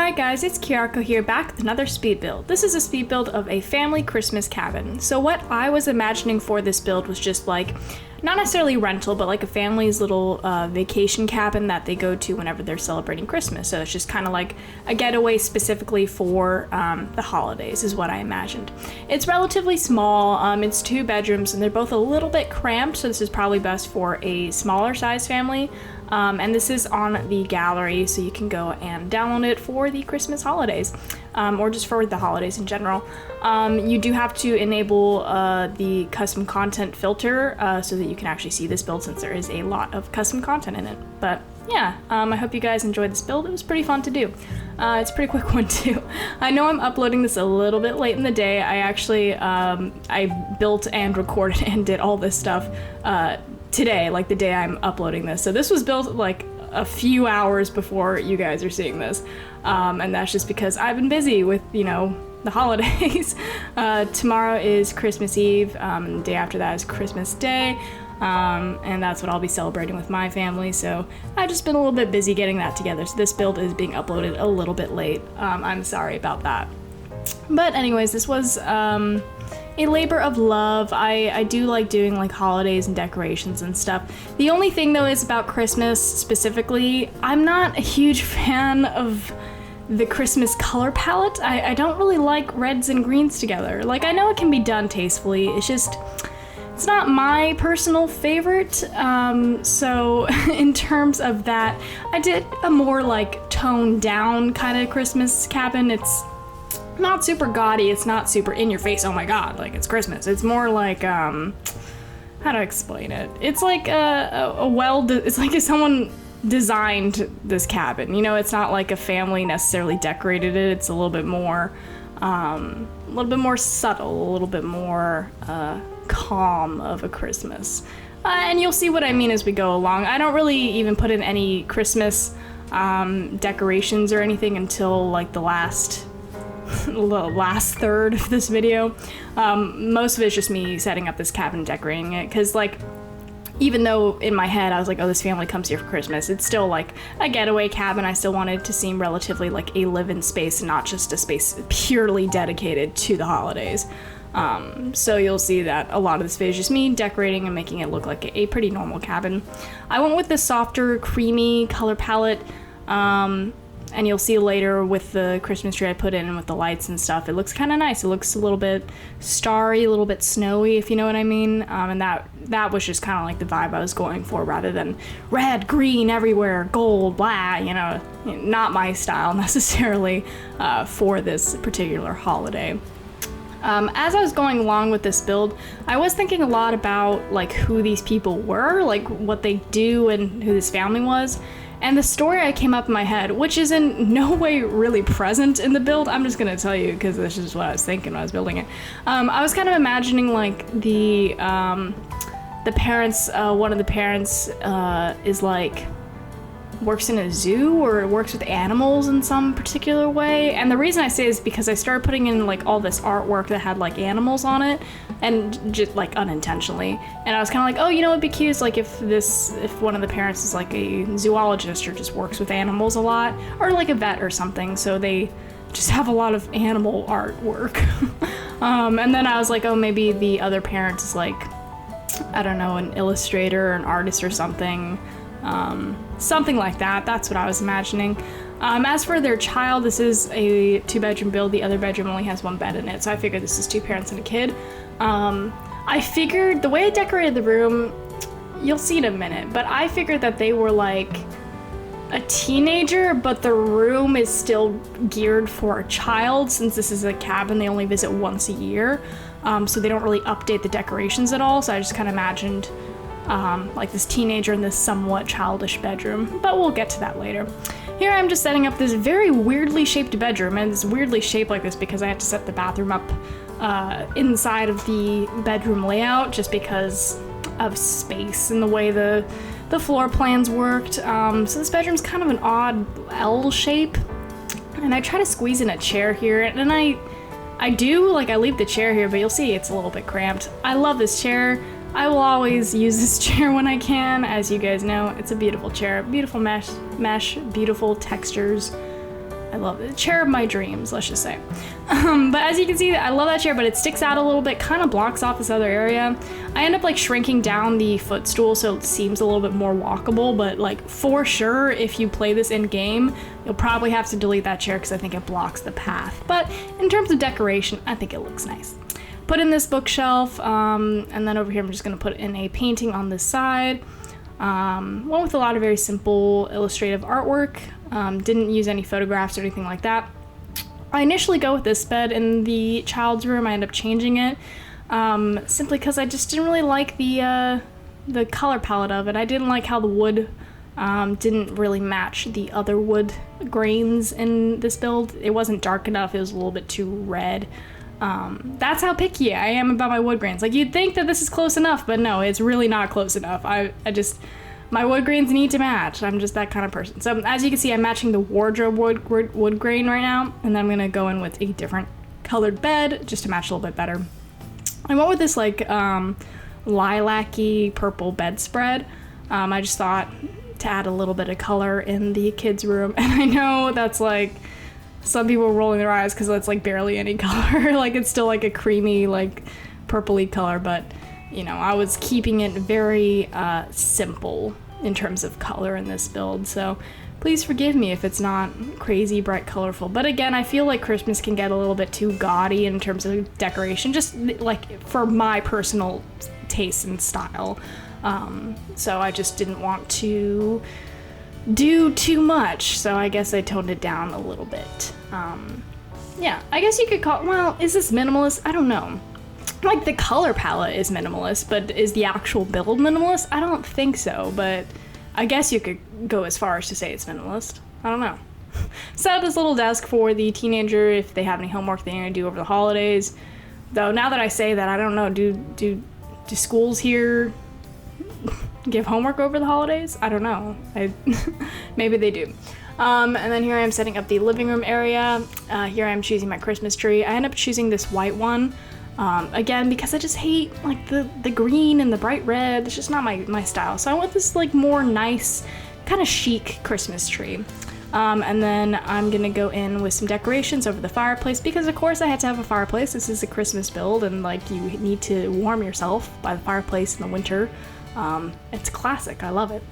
Hi guys, it's Kyarko here, back with another speed build. This is a speed build of a family Christmas cabin. So what I was imagining for this build was just like, not necessarily rental, but like a family's little vacation cabin that they go to whenever they're celebrating Christmas. So it's just kind of like a getaway specifically for the holidays is what I imagined. It's relatively small, it's 2 bedrooms and they're both a little bit cramped, so this is probably best for a smaller size family. And this is on the gallery, so you can go and download it for the Christmas holidays, or just for the holidays in general. You do have to enable the custom content filter so that you can actually see this build, since there is a lot of custom content in it. But yeah, I hope you guys enjoyed this build. It was pretty fun to do. It's a pretty quick one too. I know I'm uploading this a little bit late in the day. I actually I built and recorded and did all this stuff today, like the day I'm uploading this. So this was built like a few hours before you guys are seeing this. And that's just because I've been busy with, you know, the holidays. Tomorrow is Christmas Eve, and the day after that is Christmas Day. And that's what I'll be celebrating with my family. So I've just been a little bit busy getting that together. So this build is being uploaded a little bit late. I'm sorry about that. But anyways, this was a labor of love. I do like doing like holidays and decorations and stuff. The only thing though is about Christmas specifically, I'm not a huge fan of the Christmas color palette. I don't really like reds and greens together. Like, I know it can be done tastefully, it's just, it's not my personal favorite. So in terms of that, I did a more like toned down kind of Christmas cabin. It's not super gaudy, it's not super in your face, oh my god, like it's Christmas. It's more like, how to explain it? It's like it's like if someone designed this cabin, you know, it's not like a family necessarily decorated it. It's a little bit more subtle, a little bit more calm of a Christmas. And you'll see what I mean as we go along. I don't really even put in any Christmas decorations or anything until like the last third of this video. Most of it's just me setting up this cabin and decorating it, because like, even though in my head I was like, oh, this family comes here for Christmas, it's still like a getaway cabin. I still wanted it to seem relatively like a live-in space and not just a space purely dedicated to the holidays. So you'll see that a lot of this video is just me decorating and making it look like a pretty normal cabin. I went with the softer, creamy color palette, and you'll see later with the Christmas tree I put in and with the lights and stuff, it looks kind of nice. It looks a little bit starry, a little bit snowy, if you know what I mean. And that was just kind of like the vibe I was going for, rather than red, green everywhere, gold, blah, you know, not my style necessarily for this particular holiday. As I was going along with this build, I was thinking a lot about like who these people were, like what they do and who this family was. And the story I came up in my head, which is in no way really present in the build, I'm just gonna tell you because this is what I was thinking when I was building it. I was kind of imagining like the parents, one of the parents is like, works in a zoo or works with animals in some particular way. And the reason I say is because I started putting in like all this artwork that had like animals on it, and just like unintentionally. And I was kind of like, oh, you know, it'd be cute is like if one of the parents is like a zoologist or just works with animals a lot, or like a vet or something, so they just have a lot of animal artwork. And then I was like, oh, maybe the other parent is like, I don't know, an illustrator or an artist or something. Something like that. That's what I was imagining. As for their child, this is a 2-bedroom build. The other bedroom only has 1 bed in it, so I figured this is 2 parents and a kid. I figured the way I decorated the room, you'll see in a minute, but I figured that they were like a teenager, but the room is still geared for a child, since this is a cabin they only visit once a year, so they don't really update the decorations at all. So I just kind of imagined like this teenager in this somewhat childish bedroom, but we'll get to that later. Here I'm just setting up this very weirdly shaped bedroom, and it's weirdly shaped like this because I had to set the bathroom up inside of the bedroom layout just because of space and the way the floor plans worked. So this bedroom's kind of an odd L shape, and I try to squeeze in a chair here, and I do, like, I leave the chair here, but you'll see it's a little bit cramped. I love this chair. I will always use this chair when I can. As you guys know, it's a beautiful chair. Beautiful mesh, beautiful textures. I love it. Chair of my dreams, let's just say. But as you can see, I love that chair, but it sticks out a little bit, kind of blocks off this other area. I end up like shrinking down the footstool so it seems a little bit more walkable, but like for sure, if you play this in game, you'll probably have to delete that chair because I think it blocks the path. But in terms of decoration, I think it looks nice. Put in this bookshelf, and then over here I'm just gonna put in a painting on this side. One with a lot of very simple illustrative artwork. Didn't use any photographs or anything like that. I initially go with this bed in the child's room. I end up changing it simply because I just didn't really like the color palette of it. I didn't like how the wood didn't really match the other wood grains in this build. It wasn't dark enough. It was a little bit too red. That's how picky I am about my wood grains. Like, you'd think that this is close enough, but no, it's really not close enough. My wood grains need to match. I'm just that kind of person. So as you can see, I'm matching the wardrobe wood grain right now, and then I'm gonna go in with a different colored bed just to match a little bit better. I went with this like lilac-y purple bedspread. I just thought to add a little bit of color in the kids' room, and I know that's like some people are rolling their eyes because it's like barely any color. Like, it's still like a creamy, like purpley color, but you know, I was keeping it very simple in terms of color in this build, so please forgive me if it's not crazy bright colorful. But again, I feel like Christmas can get a little bit too gaudy in terms of decoration, just like for my personal taste and style. So I just didn't want to do too much, so I guess I toned it down a little bit. Yeah, I guess you could call, well, is this minimalist? I don't know. Like, the color palette is minimalist, but is the actual build minimalist? I don't think so, but I guess you could go as far as to say it's minimalist. I don't know. Set up this little desk for the teenager if they have any homework they're gonna do over the holidays. Though now that I say that, I don't know, do schools here give homework over the holidays? I don't know. Maybe they do. And then here I am setting up the living room area. Here I am choosing my Christmas tree. I end up choosing this white one. Again, because I just hate like the green and the bright red. It's just not my style. So I want this like more nice, kind of chic Christmas tree. And then I'm gonna go in with some decorations over the fireplace because of course I had to have a fireplace. This is a Christmas build and like you need to warm yourself by the fireplace in the winter. It's classic, I love it.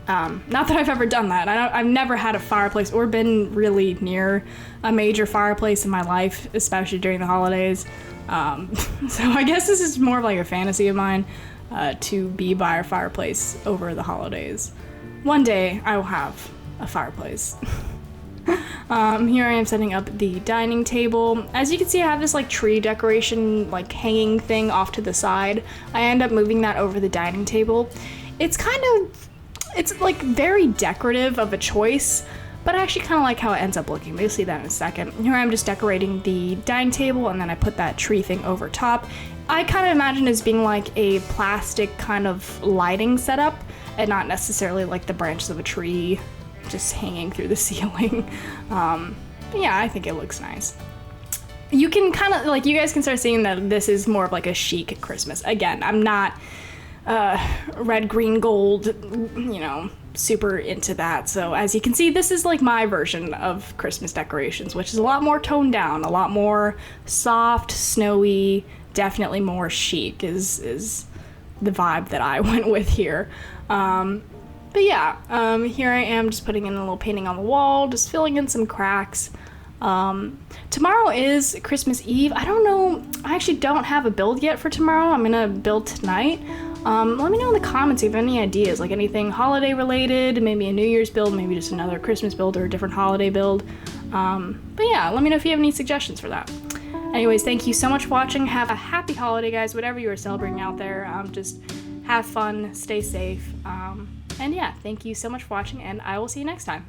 Not that I've ever done that. I've never had a fireplace or been really near a major fireplace in my life, especially during the holidays. So I guess this is more of like a fantasy of mine, to be by a fireplace over the holidays. One day I will have a fireplace. Here I am setting up the dining table. As you can see, I have this like tree decoration, like hanging thing off to the side. I end up moving that over the dining table. It's like very decorative of a choice, but I actually kind of like how it ends up looking. But you'll see that in a second. Here I'm just decorating the dining table, and then I put that tree thing over top. I kind of imagine it as being like a plastic kind of lighting setup, and not necessarily like the branches of a tree just hanging through the ceiling. But yeah, I think it looks nice. You can kind of, like, you guys can start seeing that this is more of like a chic Christmas. Again, I'm not red, green, gold, you know, super into that. So as you can see, this is like my version of Christmas decorations, which is a lot more toned down, a lot more soft, snowy, definitely more chic is the vibe that I went with here. But yeah, here I am just putting in a little painting on the wall, just filling in some cracks. Tomorrow is Christmas Eve. I don't know, I actually don't have a build yet for tomorrow. I'm gonna build tonight. Let me know in the comments if you have any ideas, like anything holiday related, maybe a New Year's build, maybe just another Christmas build or a different holiday build. But yeah, let me know if you have any suggestions for that. Anyways, thank you so much for watching. Have a happy holiday, guys, whatever you are celebrating out there. Just have fun, stay safe. And yeah, thank you so much for watching, and I will see you next time.